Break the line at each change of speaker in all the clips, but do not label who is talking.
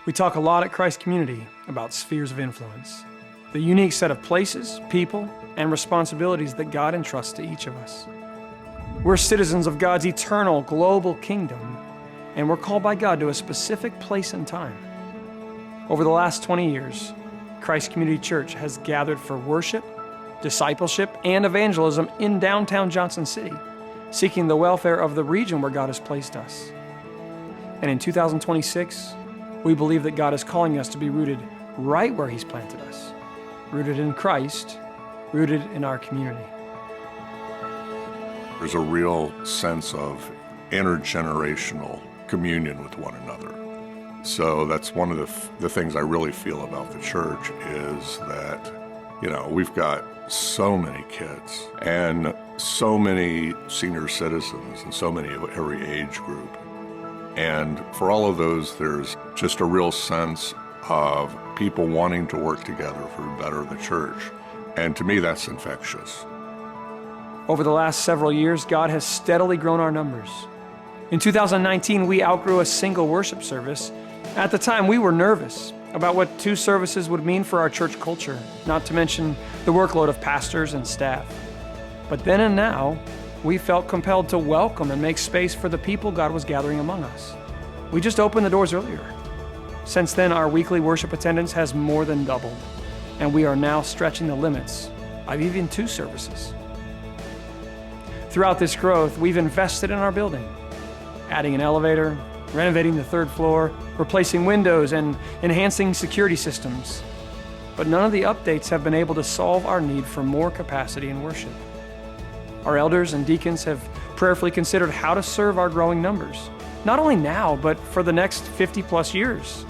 We talk a lot at Christ Community about spheres of influence, the unique set of places, people, and responsibilities that God entrusts to each of us. We're citizens of God's eternal global kingdom, and we're called by God to a specific place and time. Over the last 20 years, Christ Community Church has gathered for worship, discipleship, and evangelism in downtown Johnson City, seeking the welfare of the region where God has placed us. And in 2026, we believe that God is calling us to be rooted right where He's planted us, rooted in Christ, rooted in our community.
There's a real sense of intergenerational communion with one another. So that's one of the things I really feel about the church is that, we've got so many kids and so many senior citizens and so many of every age group. And for all of those, there's just a real sense of people wanting to work together for the better of the church. And to me, that's infectious.
Over the last several years, God has steadily grown our numbers. In 2019, we outgrew a single worship service. At the time, we were nervous about what 2 services would mean for our church culture, not to mention the workload of pastors and staff. But then and now, we felt compelled to welcome and make space for the people God was gathering among us. We just opened the doors earlier. Since then, our weekly worship attendance has more than doubled, and we are now stretching the limits of even 2 services. Throughout this growth, we've invested in our building, adding an elevator, renovating the 3rd floor, replacing windows, and enhancing security systems. But none of the updates have been able to solve our need for more capacity in worship. Our elders and deacons have prayerfully considered how to serve our growing numbers, not only now, but for the next 50+ years.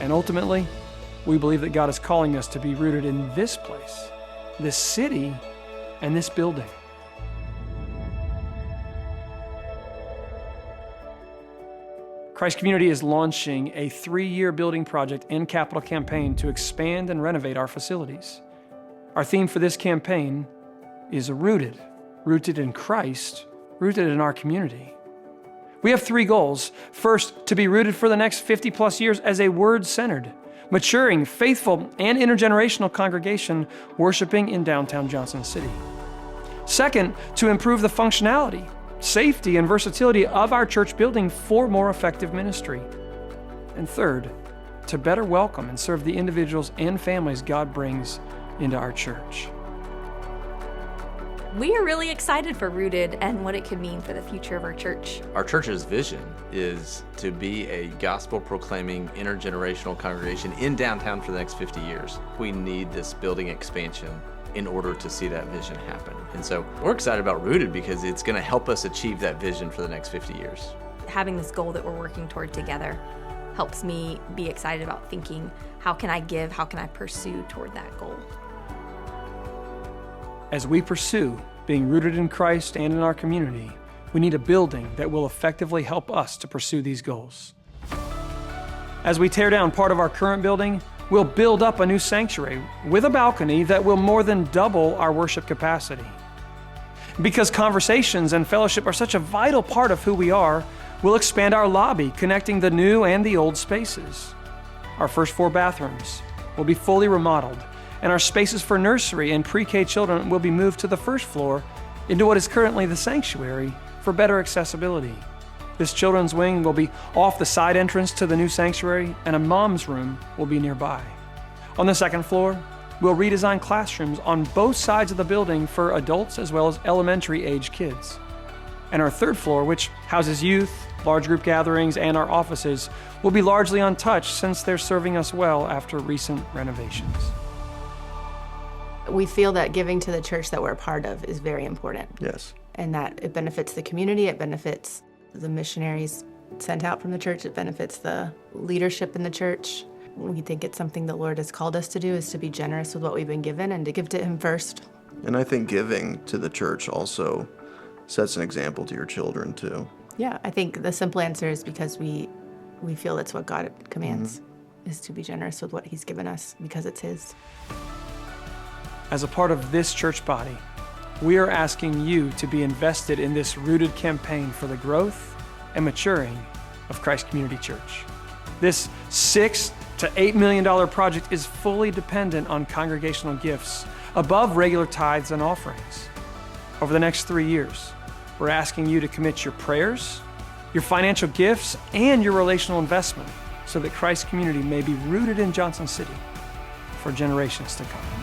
And ultimately, we believe that God is calling us to be rooted in this place, this city, and this building. Christ Community is launching a 3-year building project and capital campaign to expand and renovate our facilities. Our theme for this campaign is rooted in Christ, rooted in our community. We have 3 goals. First, to be rooted for the next 50+ years as a word-centered, maturing, faithful, and intergenerational congregation worshiping in downtown Johnson City. Second, to improve the functionality, safety, and versatility of our church building for more effective ministry. And third, to better welcome and serve the individuals and families God brings into our church.
We are really excited for Rooted and what it could mean for the future of our church.
Our church's vision is to be a gospel-proclaiming intergenerational congregation in downtown for the next 50 years. We need this building expansion in order to see that vision happen. And so we're excited about Rooted because it's going to help us achieve that vision for the next 50 years.
Having this goal that we're working toward together helps me be excited about thinking, how can I give, how can I pursue toward that goal?
As we pursue being rooted in Christ and in our community, we need a building that will effectively help us to pursue these goals. As we tear down part of our current building, we'll build up a new sanctuary with a balcony that will more than double our worship capacity. Because conversations and fellowship are such a vital part of who we are, we'll expand our lobby, connecting the new and the old spaces. Our first 4 bathrooms will be fully remodeled, and our spaces for nursery and pre-K children will be moved to the 1st floor into what is currently the sanctuary for better accessibility. This children's wing will be off the side entrance to the new sanctuary, and a mom's room will be nearby. On the 2nd floor, we'll redesign classrooms on both sides of the building for adults as well as elementary-age kids. And our 3rd floor, which houses youth, large group gatherings, and our offices, will be largely untouched since they're serving us well after recent renovations.
We feel that giving to the church that we're a part of is very important.
Yes.
And that it benefits the community, it benefits the missionaries sent out from the church, it benefits the leadership in the church. We think it's something the Lord has called us to do, is to be generous with what we've been given and to give to Him first.
And I think giving to the church also sets an example to your children too.
Yeah, I think the simple answer is because we feel that's what God commands, is to be generous with what He's given us because it's His.
As a part of this church body, we are asking you to be invested in this Rooted campaign for the growth and maturing of Christ Community Church. This $6 to $8 million project is fully dependent on congregational gifts above regular tithes and offerings. Over the next 3 years, we're asking you to commit your prayers, your financial gifts, and your relational investment so that Christ's community may be rooted in Johnson City for generations to come.